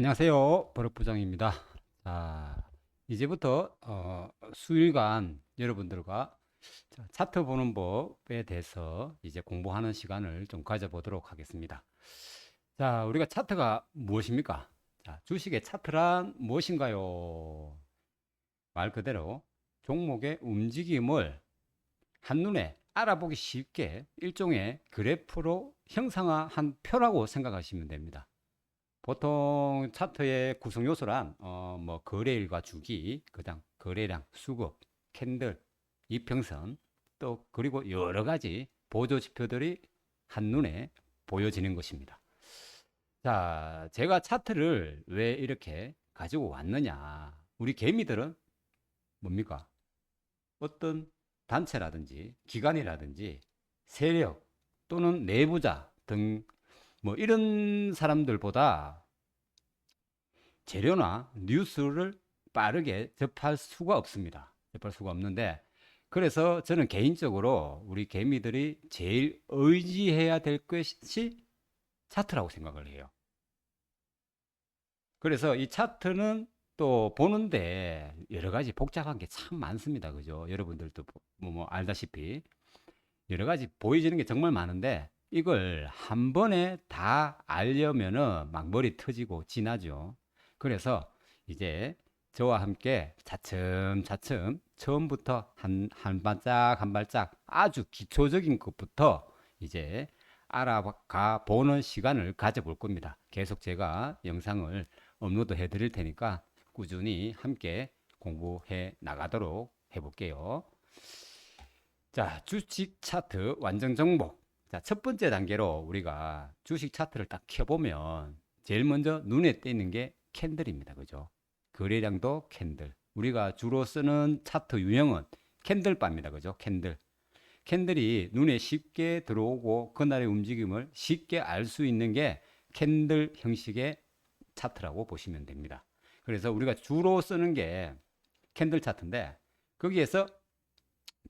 안녕하세요. 버럭부장입니다. 자, 이제부터 수일간 여러분들과 차트 보는 법에 대해서 이제 공부하는 시간을 좀 가져보도록 하겠습니다. 자, 우리가 차트가 무엇입니까? 자, 주식의 차트란 무엇인가요? 말 그대로 종목의 움직임을 한눈에 알아보기 쉽게 일종의 그래프로 형상화한 표라고 생각하시면 됩니다. 보통 차트의 구성 요소란 뭐 거래일과 주기, 그다음 거래량, 수급, 캔들, 이평선, 또 그리고 여러 가지 보조 지표들이 한눈에 보여지는 것입니다. 자, 제가 차트를 왜 이렇게 가지고 왔느냐? 우리 개미들은 뭡니까? 어떤 단체라든지 기관이라든지 세력 또는 내부자 등 뭐 이런 사람들보다 재료나 뉴스를 빠르게 접할 수가 없습니다. 접할 수가 없는데, 그래서 저는 개인적으로 우리 개미들이 제일 의지해야 될 것이 차트라고 생각을 해요. 그래서 이 차트는 또 보는데 여러 가지 복잡한 게 참 많습니다. 그죠? 여러분들도 뭐 알다시피 여러 가지 보여지는 게 정말 많은데 이걸 한 번에 다 알려면은 막 머리 터지고 지나죠. 그래서 이제 저와 함께 차츰차츰 처음부터 한 발짝 한 발짝 아주 기초적인 것부터 이제 알아가 보는 시간을 가져볼 겁니다. 계속 제가 영상을 업로드 해 드릴 테니까 꾸준히 함께 공부해 나가도록 해볼게요. 자, 주식 차트 완전 정복. 자, 첫 번째 단계로 우리가 주식 차트를 딱 켜보면 제일 먼저 눈에 띄는 게 캔들입니다. 그죠? 거래량도 캔들. 우리가 주로 쓰는 차트 유형은 캔들바입니다. 그죠? 캔들. 캔들이 눈에 쉽게 들어오고 그날의 움직임을 쉽게 알 수 있는 게 캔들 형식의 차트라고 보시면 됩니다. 그래서 우리가 주로 쓰는 게 캔들 차트인데 거기에서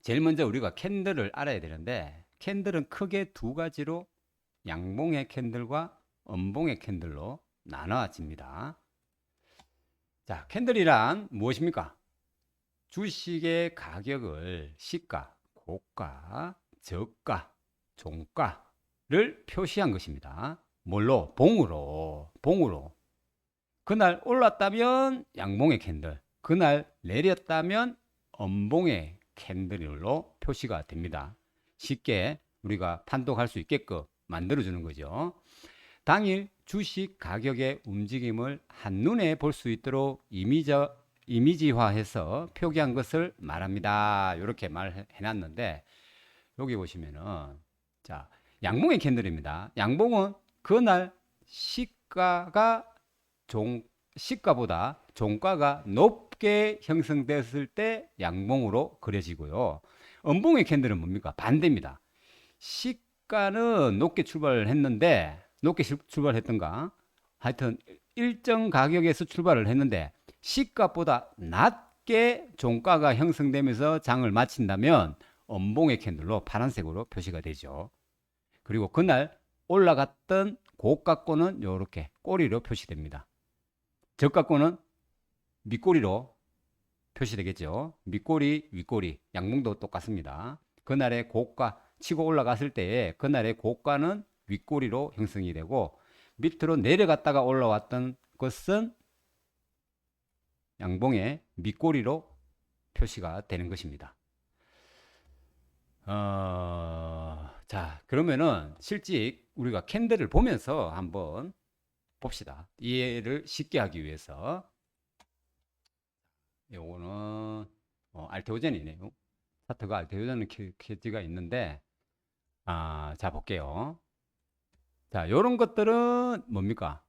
제일 먼저 우리가 캔들을 알아야 되는데 캔들은 크게 두 가지로 양봉의 캔들과 음봉의 캔들로 나눠집니다. 자, 캔들이란 무엇입니까? 주식의 가격을 시가, 고가, 저가, 종가를 표시한 것입니다. 뭘로? 봉으로. 그날 올랐다면 양봉의 캔들, 그날 내렸다면 음봉의 캔들로 표시가 됩니다. 쉽게 우리가 판독할 수 있게끔 만들어주는 거죠. 당일 주식 가격의 움직임을 한눈에 볼 수 있도록 이미지화해서 표기한 것을 말합니다. 이렇게 말해놨는데 여기 보시면은 자, 양봉의 캔들입니다. 양봉은 그날 시가가 시가보다 종가가 높게 형성됐을 때 양봉으로 그려지고요. 음봉의 캔들은 뭡니까? 반대입니다. 시가는 높게 출발을 했는데 높게 출발했던가 하여튼 일정 가격에서 출발을 했는데 시가보다 낮게 종가가 형성되면서 장을 마친다면 음봉의 캔들로 파란색으로 표시가 되죠. 그리고 그날 올라갔던 고가권은 이렇게 꼬리로 표시됩니다. 저가권은 밑꼬리로 표시되겠죠. 밑꼬리, 윗꼬리, 양봉도 똑같습니다. 그날의 고가 치고 올라갔을 때에 그날의 고가는 윗꼬리로 형성이 되고 밑으로 내려갔다가 올라왔던 것은 양봉의 밑꼬리로 표시가 되는 것입니다. 자, 그러면은 실제 우리가 캔들을 보면서 한번 봅시다. 이해를 쉽게 하기 위해서. 요거는 알테오젠이네요. 차트가 알테오젠 켜지가 있는데 자 볼게요. 자, 요런 것들은 뭡니까?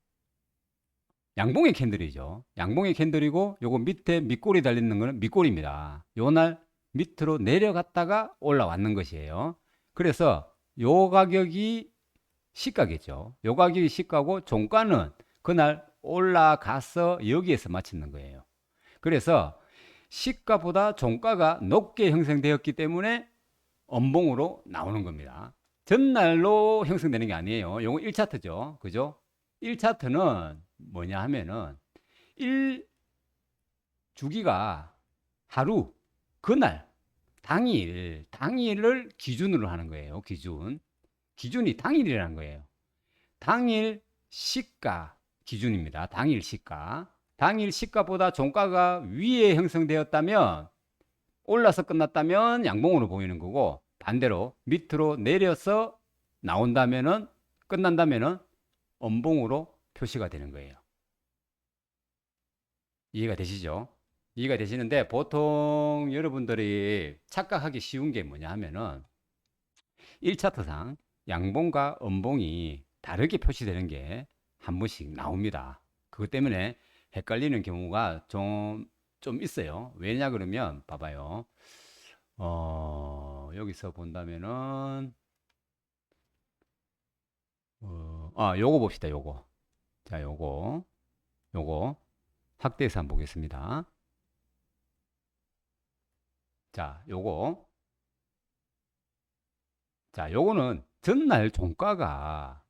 양봉의 캔들이죠. 양봉의 캔들이고 요거 밑에 밑꼬리 달리는 거는 밑꼬리입니다. 요날 밑으로 내려갔다가 올라왔는 것이에요. 그래서 요 가격이 시가겠죠. 요 가격이 시가고 종가는 그날 올라가서 여기에서 마치는 거예요. 그래서 시가보다 종가가 높게 형성되었기 때문에 음봉으로 나오는 겁니다. 전날로 형성되는 게 아니에요. 요거 1차트죠. 그죠? 1차트는 뭐냐 하면은 1 주기가 하루, 그날, 당일을 기준으로 하는 거예요. 기준이 당일이라는 거예요. 당일 시가 기준입니다. 당일 시가보다 종가가 위에 형성되었다면, 올라서 끝났다면 양봉으로 보이는 거고, 반대로 밑으로 내려서 나온다면은, 끝난다면은 음봉으로 표시가 되는 거예요. 이해가 되시죠? 이해가 되시는데, 보통 여러분들이 착각하기 쉬운 게 뭐냐 하면은 1차트상 양봉과 음봉이 다르게 표시되는 게 한 번씩 나옵니다. 그것 때문에 헷갈리는 경우가 좀 있어요. 왜냐 그러면 봐봐요. 여기서 본다면은 요거 봅시다. 요거. 자, 요거 확대해서 한번 보겠습니다. 자, 요거는 전날 종가가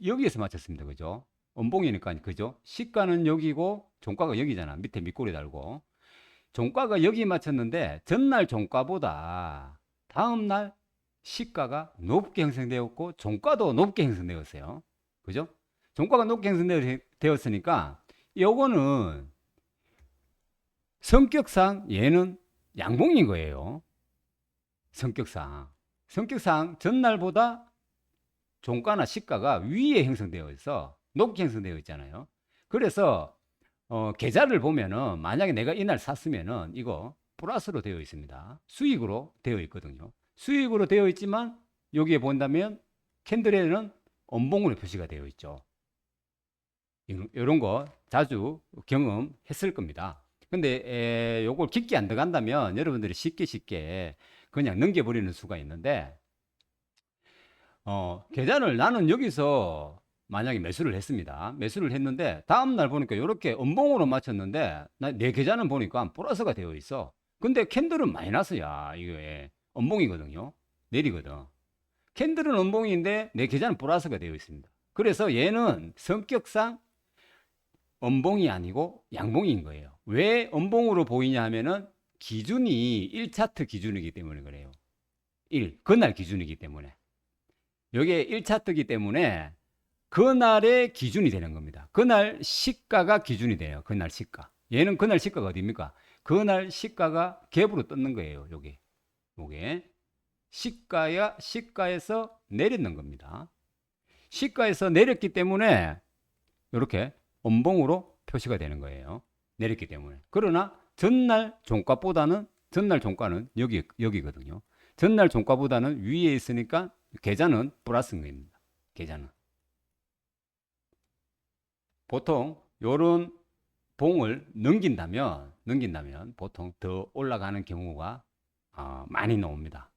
여기에서 맞췄습니다. 그죠? 음봉이니까, 그죠? 시가는 여기고 종가가 여기잖아. 밑에 밑꼬리 달고. 종가가 여기 맞췄는데 전날 종가보다 다음날 시가가 높게 형성되었고 종가도 높게 형성되었어요. 그죠? 종가가 높게 형성되었으니까 요거는 성격상 얘는 양봉인 거예요. 성격상 전날보다 종가나 시가가 위에 형성되어 있어. 높게 형성되어 있잖아요. 그래서 계좌를 보면은 만약에 내가 이날 샀으면은 이거 플러스로 되어 있습니다. 수익으로 되어 있거든요. 수익으로 되어 있지만 여기에 본다면 캔들에는 음봉으로 표시가 되어 있죠. 이런 거 자주 경험했을 겁니다. 근데 요걸 깊게 안 들어간다면 여러분들이 쉽게 그냥 넘겨버리는 수가 있는데, 계좌를 나는 여기서 만약에 매수를 했습니다. 매수를 했는데 다음날 보니까 이렇게 음봉으로 맞췄는데 내 계좌는 보니까 플러스가 되어 있어. 근데 캔들은 마이너스야. 이게 음봉이거든요. 내리거든. 캔들은 음봉인데 내 계좌는 플러스가 되어 있습니다. 그래서 얘는 성격상 음봉이 아니고 양봉인 거예요. 왜 음봉으로 보이냐 하면은 기준이 1차트 기준이기 때문에 그래요. 그날 기준이기 때문에. 이게 1차트이기 때문에 그날의 기준이 되는 겁니다. 그날 시가가 기준이 돼요. 그날 시가. 얘는 그날 시가가 어디입니까? 그날 시가가 갭으로 떴는 거예요. 요게 시가에서 내렸는 겁니다. 시가에서 내렸기 때문에 이렇게 음봉으로 표시가 되는 거예요. 내렸기 때문에. 그러나 전날 종가는 여기거든요. 전날 종가보다는 위에 있으니까 계좌는 플러스인 겁니다. 계좌는. 보통 요런 봉을 넘긴다면 보통 더 올라가는 경우가 많이 나옵니다.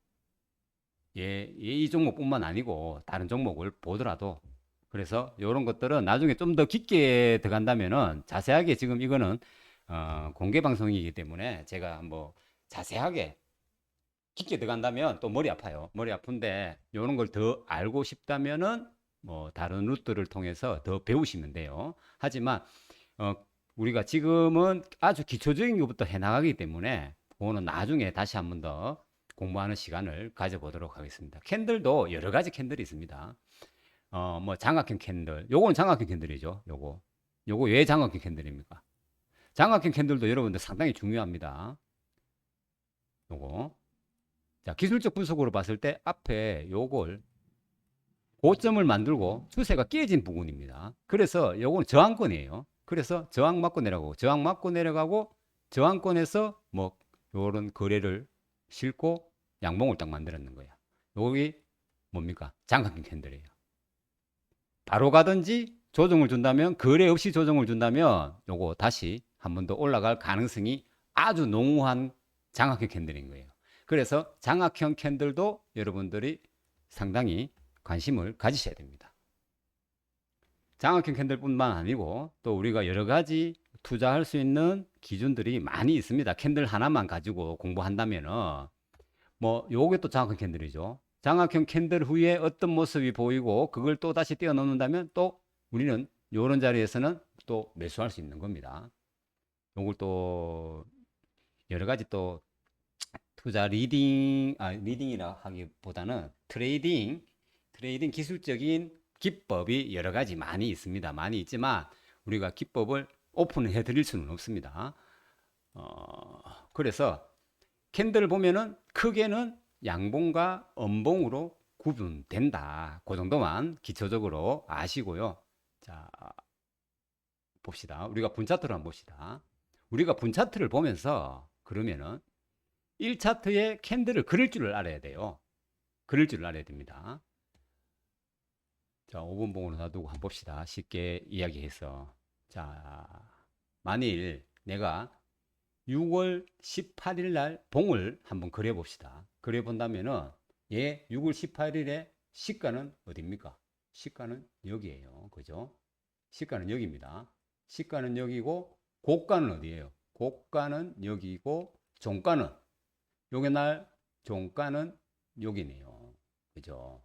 이 종목뿐만 아니고 다른 종목을 보더라도. 그래서 이런 것들은 나중에 좀 더 깊게 들어간다면은 자세하게, 지금 이거는 공개 방송이기 때문에 제가 뭐 자세하게 깊게 들어간다면 또 머리 아파요. 머리 아픈데 이런 걸 더 알고 싶다면은 뭐 다른 루트를 통해서 더 배우시면 돼요. 하지만 우리가 지금은 아주 기초적인 것부터 해나가기 때문에 그거는 나중에 다시 한 번 더 공부하는 시간을 가져보도록 하겠습니다. 캔들도 여러 가지 캔들이 있습니다. 뭐 장학형 캔들, 요거는 장학형 캔들이죠. 요거 왜 장학형 캔들입니까? 장학형 캔들도 여러분들 상당히 중요합니다. 요거. 자, 기술적 분석으로 봤을 때 앞에 요걸 고점을 만들고 추세가 깨진 부분입니다. 그래서 요거는 저항권이에요. 그래서 저항 맞고 내려가고 저항권에서 뭐 요런 거래를 싣고 양봉을 딱 만들었는 거야. 여기 뭡니까? 장학형 캔들이에요. 바로 가든지 조정을 준다면, 거래 없이 조정을 준다면 요거 다시 한 번 더 올라갈 가능성이 아주 농후한 장악형 캔들인 거예요. 그래서 장악형 캔들도 여러분들이 상당히 관심을 가지셔야 됩니다. 장악형 캔들뿐만 아니고 또 우리가 여러 가지 투자할 수 있는 기준들이 많이 있습니다. 캔들 하나만 가지고 공부한다면은 뭐 요게 또 장악형 캔들이죠. 장악형 캔들 후에 어떤 모습이 보이고 그걸 또 다시 띄워놓는다면 또 우리는 요런 자리에서는 또 매수할 수 있는 겁니다. 요걸 또 여러 가지 또 투자 리딩이라 하기보다는 트레이딩 기술적인 기법이 여러 가지 많이 있습니다. 많이 있지만 우리가 기법을 오픈해 드릴 수는 없습니다. 그래서 캔들을 보면은 크게는 양봉과 음봉으로 구분된다. 그 정도만 기초적으로 아시고요. 자, 봅시다. 우리가 분차트를 한번 봅시다. 우리가 분차트를 보면서 그러면은 1차트에 캔들을 그릴 줄을 알아야 돼요. 그릴 줄을 알아야 됩니다. 자, 5분 봉으로 놔두고 한번 봅시다. 쉽게 이야기해서. 자, 만일 내가 6월 18일 날 봉을 한번 그려봅시다. 그려본다면은 얘 6월 18일에 시가는 어디입니까? 시가는 여기에요. 그죠? 시가는 여기입니다. 시가는 여기고 고가는 어디예요? 고가는 여기고 종가는 요게 날 종가는 여기네요. 그죠?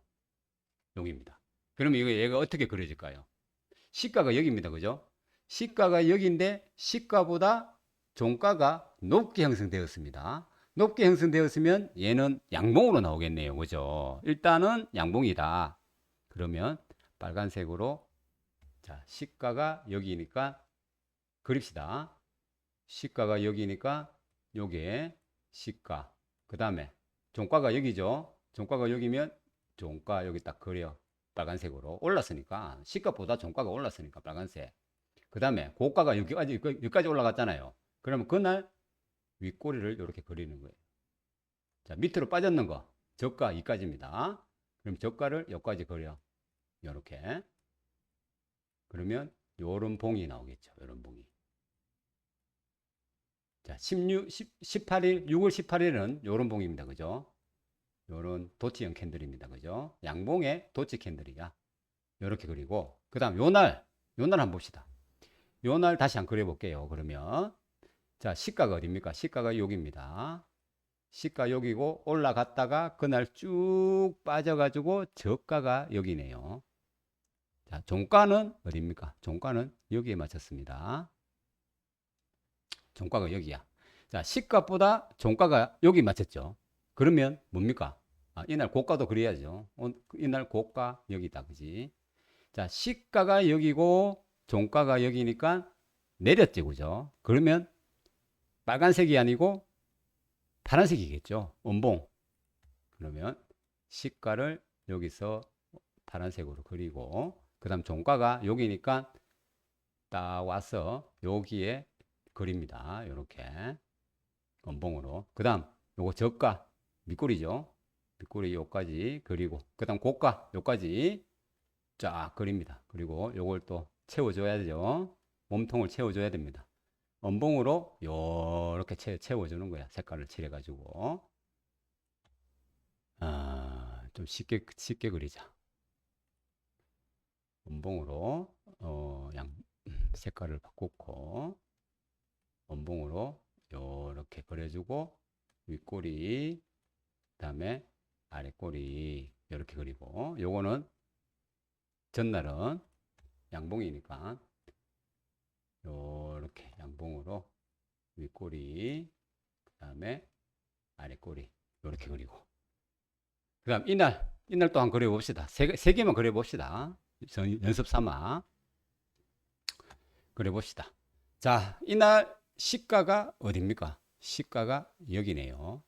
여기입니다. 그러면 이거 얘가 어떻게 그려질까요? 시가가 여기입니다. 그죠? 시가가 여기인데 시가보다 종가가 높게 형성되었습니다. 높게 형성되었으면 얘는 양봉으로 나오겠네요. 그죠? 일단은 양봉이다. 그러면 빨간색으로 자, 시가가 여기니까 그립시다. 시가가 여기니까 요게 시가. 그 다음에 종가가 여기죠. 종가가 여기면 종가 여기 딱 그려. 빨간색으로 올랐으니까 시가보다 종가가 올랐으니까 빨간색. 그 다음에 고가가 여기까지 올라갔잖아요. 그러면 그날 윗꼬리를 이렇게 그리는 거예요. 자, 밑으로 빠졌는 거 저가 2까지입니다. 그럼 저가를 여기까지 그려. 이렇게. 그러면 요런 봉이 나오겠죠. 요런 봉이. 자, 18일, 6월 18일은 요런 봉입니다. 그죠? 요런 도치형 캔들입니다. 그죠? 양봉의 도치 캔들이야. 요렇게 그리고, 그 다음 요날 한번 봅시다. 요날 다시 한번 그려볼게요. 그러면, 자, 시가가 어딥니까? 시가가 여기입니다. 시가 여기고, 올라갔다가 그날 쭉 빠져가지고 저가가 여기네요. 자, 종가는 어딥니까? 종가는 여기에 맞췄습니다. 종가가 여기야. 자, 시가보다 종가가 여기 맞췄죠. 그러면 뭡니까? 이날 고가도 그래야죠. 이날 고가 여기다. 그지? 자, 시가가 여기고 종가가 여기니까 내렸지. 그죠? 그러면 빨간색이 아니고 파란색이겠죠. 음봉. 그러면 시가를 여기서 파란색으로 그리고 그 다음 종가가 여기니까 딱 와서 여기에 그립니다. 이렇게 음봉으로. 그 다음 요거 저가 밑꼬리죠. 밑꼬리 요까지 그리고 그 다음 고가 요까지 쫙 그립니다. 그리고 요걸 또 채워줘야죠. 몸통을 채워줘야 됩니다. 음봉으로 요렇게 채워주는 거야. 색깔을 칠해가지고 좀 쉽게 그리자. 음봉으로 색깔을 바꾸고 원봉으로 이렇게 그려주고 윗꼬리 그다음에 아랫꼬리 이렇게 그리고 요거는 전날은 양봉이니까 요렇게 양봉으로 윗꼬리 그다음에 아랫꼬리 이렇게 그리고 그다음 이날 또 한번 그려봅시다. 세 개만 그려봅시다. 연습 삼아 그려봅시다. 자, 이날 시가가 어딥니까? 시가가 여기네요.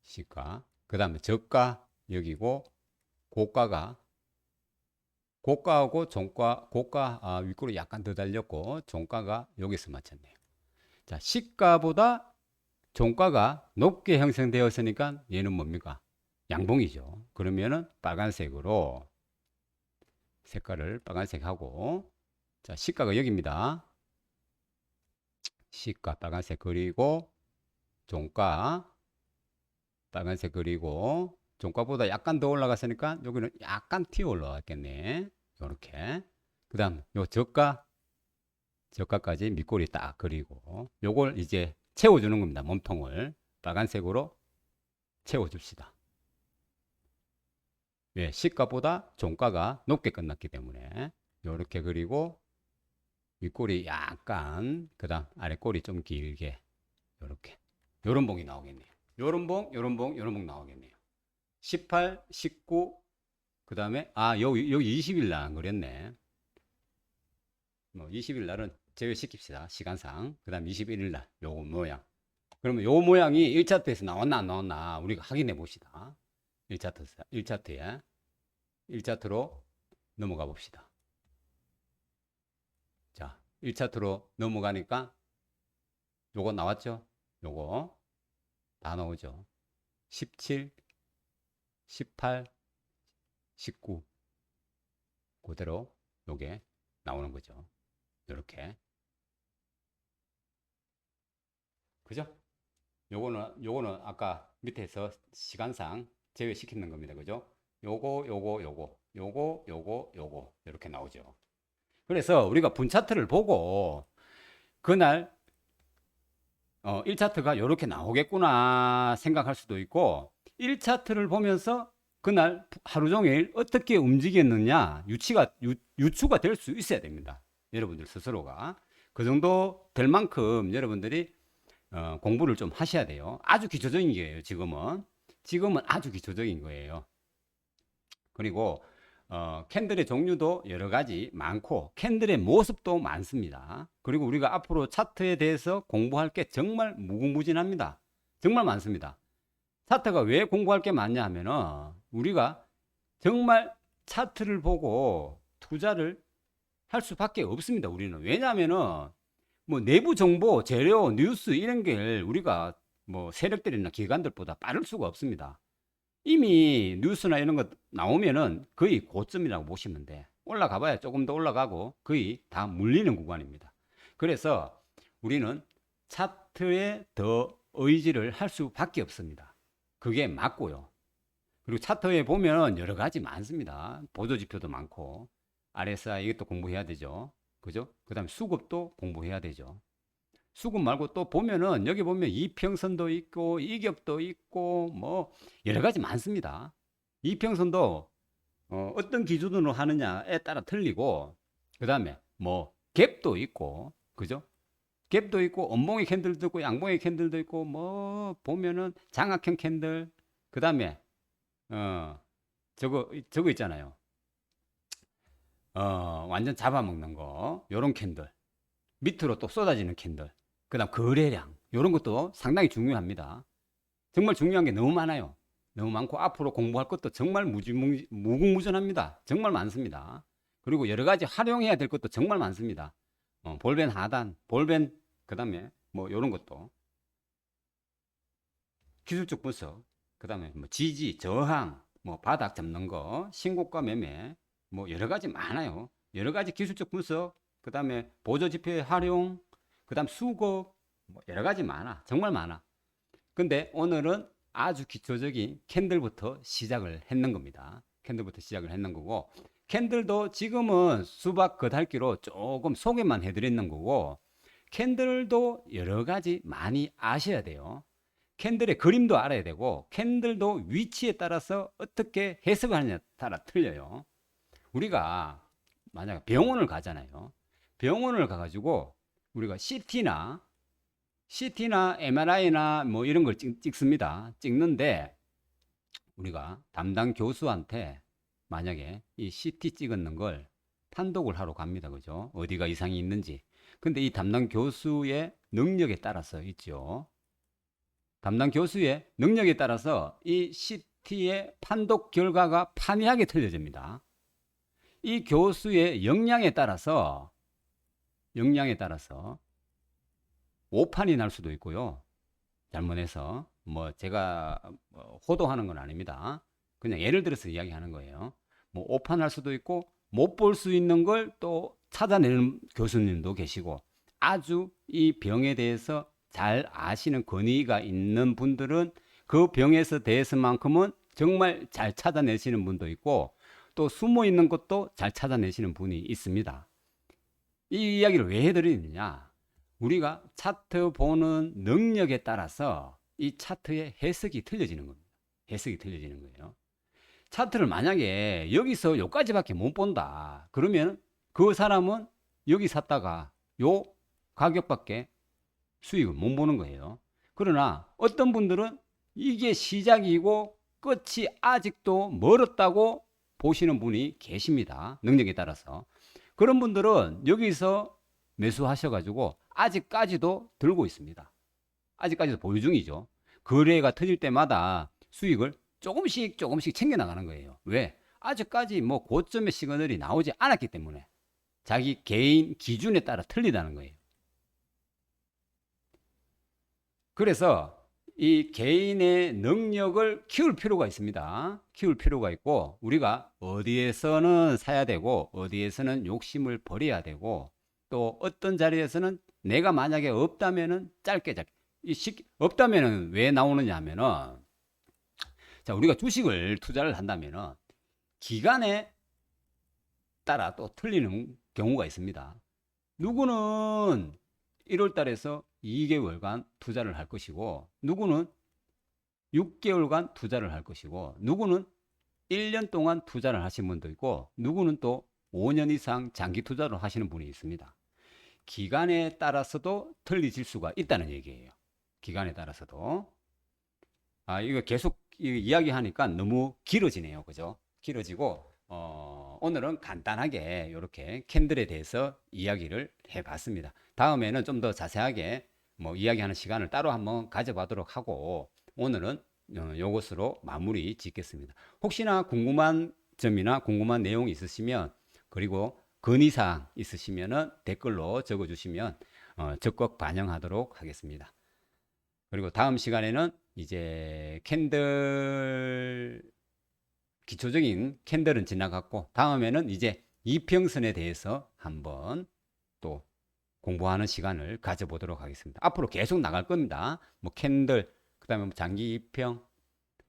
시가. 그 다음에 저가 여기고 고가하고 고가 윗꼬리 약간 더 달렸고 종가가 여기서 맞췄네요. 자, 시가보다 종가가 높게 형성되었으니까 얘는 뭡니까? 양봉이죠. 그러면은 빨간색으로 색깔을 빨간색하고 자, 시가가 여기입니다. 시가 빨간색 그리고 종가 빨간색 그리고 종가보다 약간 더 올라갔으니까 여기는 약간 튀어 올라갔겠네. 요렇게. 그 다음 요 저가까지 밑꼬리 딱 그리고 요걸 이제 채워주는 겁니다. 몸통을 빨간색으로 채워줍시다. 왜? 시가보다 종가가 높게 끝났기 때문에 요렇게 그리고 윗꼬리 약간 그다음 아래 꼬리 좀 길게 요렇게 요런 봉이 나오겠네요. 요런 봉, 요런 봉, 요런 봉 나오겠네요. 18, 19 그다음에 여기 20일 날 안 그렸네. 뭐 20일 날은 제외시킵시다. 시간상. 그다음 21일 날 요거 모양. 그러면 요 모양이 1차트에서 나왔나 안 나왔나 우리가 확인해 봅시다. 1차트에 1차트로 넘어가 봅시다. 자, 1차트로 넘어가니까 요거 나왔죠? 요거 다 나오죠. 17, 18, 19 그대로 요게 나오는 거죠. 요렇게. 그죠? 요거는 아까 밑에서 시간상 제외시키는 겁니다. 그죠? 요거 이렇게 나오죠. 그래서 우리가 분 차트를 보고 그날 1차트가 이렇게 나오겠구나 생각할 수도 있고 1차트를 보면서 그날 하루 종일 어떻게 움직였느냐 유추가 될 수 있어야 됩니다. 여러분들 스스로가 그 정도 될 만큼 여러분들이 공부를 좀 하셔야 돼요. 아주 기초적인 거예요. 지금은 아주 기초적인 거예요. 그리고 캔들의 종류도 여러 가지 많고 캔들의 모습도 많습니다. 그리고 우리가 앞으로 차트에 대해서 공부할 게 정말 무궁무진합니다. 정말 많습니다. 차트가 왜 공부할 게 많냐 하면은 우리가 정말 차트를 보고 투자를 할 수밖에 없습니다. 우리는 왜냐하면은 뭐 내부 정보, 재료, 뉴스 이런 게 우리가 뭐 세력들이나 기관들보다 빠를 수가 없습니다. 이미 뉴스나 이런 거 나오면은 거의 고점이라고 보시면 돼. 올라가 봐야 조금 더 올라가고 거의 다 물리는 구간입니다. 그래서 우리는 차트에 더 의지를 할 수밖에 없습니다. 그게 맞고요. 그리고 차트에 보면 여러 가지 많습니다. 보조지표도 많고 RSI 이것도 공부해야 되죠. 그죠? 그 다음에 수급도 공부해야 되죠. 수급 말고 또 보면은 여기 보면 이평선도 있고 이격도 있고 뭐 여러 가지 많습니다. 이평선도 어떤 기준으로 하느냐에 따라 틀리고 그 다음에 뭐 갭도 있고 그죠? 갭도 있고 음봉의 캔들도 있고 양봉의 캔들도 있고 뭐 보면은 장악형 캔들 그 다음에 저거 있잖아요. 완전 잡아먹는 거 요런 캔들 밑으로 또 쏟아지는 캔들 그 다음 거래량 이런 것도 상당히 중요합니다. 정말 중요한 게 너무 많아요. 너무 많고 앞으로 공부할 것도 정말 무궁무진합니다. 정말 많습니다. 그리고 여러 가지 활용해야 될 것도 정말 많습니다. 볼벤 하단, 볼벤 그 다음에 뭐 이런 것도 기술적 분석, 그 다음에 뭐 지지, 저항, 뭐 바닥 잡는 거, 신고가 매매, 뭐 여러 가지 많아요. 여러 가지 기술적 분석, 그 다음에 보조 지표의 활용, 그 다음 수급, 뭐 여러 가지 많아. 정말 많아. 근데 오늘은 아주 기초적인 캔들부터 시작을 했는 겁니다. 캔들부터 시작을 했는 거고, 캔들도 지금은 수박 겉핥기로 조금 소개만 해드리는 거고, 캔들도 여러 가지 많이 아셔야 돼요. 캔들의 그림도 알아야 되고, 캔들도 위치에 따라서 어떻게 해석을 하느냐에 따라 틀려요. 우리가 만약에 병원을 가잖아요. 병원을 가가지고 우리가 CT나 MRI나 뭐 이런 걸 찍습니다. 찍는데 우리가 담당 교수한테 만약에 이 CT 찍었는 걸 판독을 하러 갑니다. 그죠? 어디가 이상이 있는지. 근데 이 담당 교수의 능력에 따라서 있죠. 담당 교수의 능력에 따라서 이 CT의 판독 결과가 판이하게 틀려집니다. 이 교수의 역량에 따라서 오판이 날 수도 있고요. 잘못해서 뭐 제가 호도하는 건 아닙니다. 그냥 예를 들어서 이야기하는 거예요. 뭐 오판할 수도 있고 못 볼 수 있는 걸 또 찾아내는 교수님도 계시고 아주 이 병에 대해서 잘 아시는 권위가 있는 분들은 그 병에서 대해서만큼은 정말 잘 찾아내시는 분도 있고 또 숨어 있는 것도 잘 찾아내시는 분이 있습니다. 이 이야기를 왜 해드리느냐? 우리가 차트 보는 능력에 따라서 이 차트의 해석이 틀려지는 겁니다. 해석이 틀려지는 거예요. 차트를 만약에 여기서 여기까지밖에 못 본다. 그러면 그 사람은 여기 샀다가 요 가격밖에 수익을 못 보는 거예요. 그러나 어떤 분들은 이게 시작이고 끝이 아직도 멀었다고 보시는 분이 계십니다. 능력에 따라서. 그런 분들은 여기서 매수하셔가지고 아직까지도 들고 있습니다. 아직까지도 보유 중이죠. 거래가 터질 때마다 수익을 조금씩 조금씩 챙겨나가는 거예요. 왜? 아직까지 뭐 고점의 시그널이 나오지 않았기 때문에 자기 개인 기준에 따라 틀리다는 거예요. 그래서 이 개인의 능력을 키울 필요가 있습니다. 키울 필요가 있고 우리가 어디에서는 사야 되고 어디에서는 욕심을 버려야 되고 또 어떤 자리에서는 내가 만약에 없다면은 짧게 없다면은 왜 나오느냐 하면은 자 우리가 주식을 투자를 한다면은 기간에 따라 또 틀리는 경우가 있습니다. 누구는 1월 달에서 2개월간 투자를 할 것이고 누구는 6개월간 투자를 할 것이고 누구는 1년 동안 투자를 하신 분도 있고 누구는 또 5년 이상 장기 투자를 하시는 분이 있습니다. 기간에 따라서도 틀리질 수가 있다는 얘기예요. 기간에 따라서도. 이거 계속 이야기하니까 너무 길어지네요. 그죠? 길어지고 오늘은 간단하게 이렇게 캔들에 대해서 이야기를 해봤습니다. 다음에는 좀 더 자세하게 뭐 이야기하는 시간을 따로 한번 가져보도록 하고 오늘은 요것으로 마무리 짓겠습니다. 혹시나 궁금한 점이나 궁금한 내용이 있으시면 그리고 건의사항 있으시면 댓글로 적어주시면 적극 반영하도록 하겠습니다. 그리고 다음 시간에는 이제 캔들 기초적인 캔들은 지나갔고 다음에는 이제 이평선에 대해서 한번 또 공부하는 시간을 가져보도록 하겠습니다. 앞으로 계속 나갈 겁니다. 뭐 캔들, 그 다음에 뭐 장기 이평,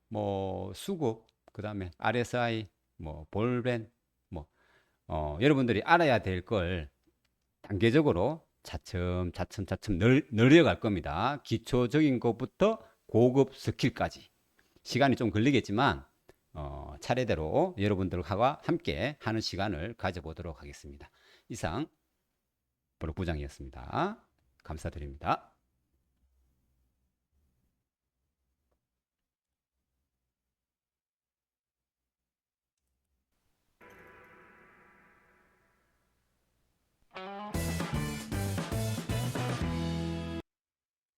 뭐 수급, 그 다음에 RSI, 뭐 볼벤, 뭐 여러분들이 알아야 될 걸 단계적으로 차츰 늘려갈 겁니다. 기초적인 것부터 고급 스킬까지 시간이 좀 걸리겠지만 차례대로 여러분들과 함께 하는 시간을 가져보도록 하겠습니다. 이상 부장이었습니다. 감사드립니다.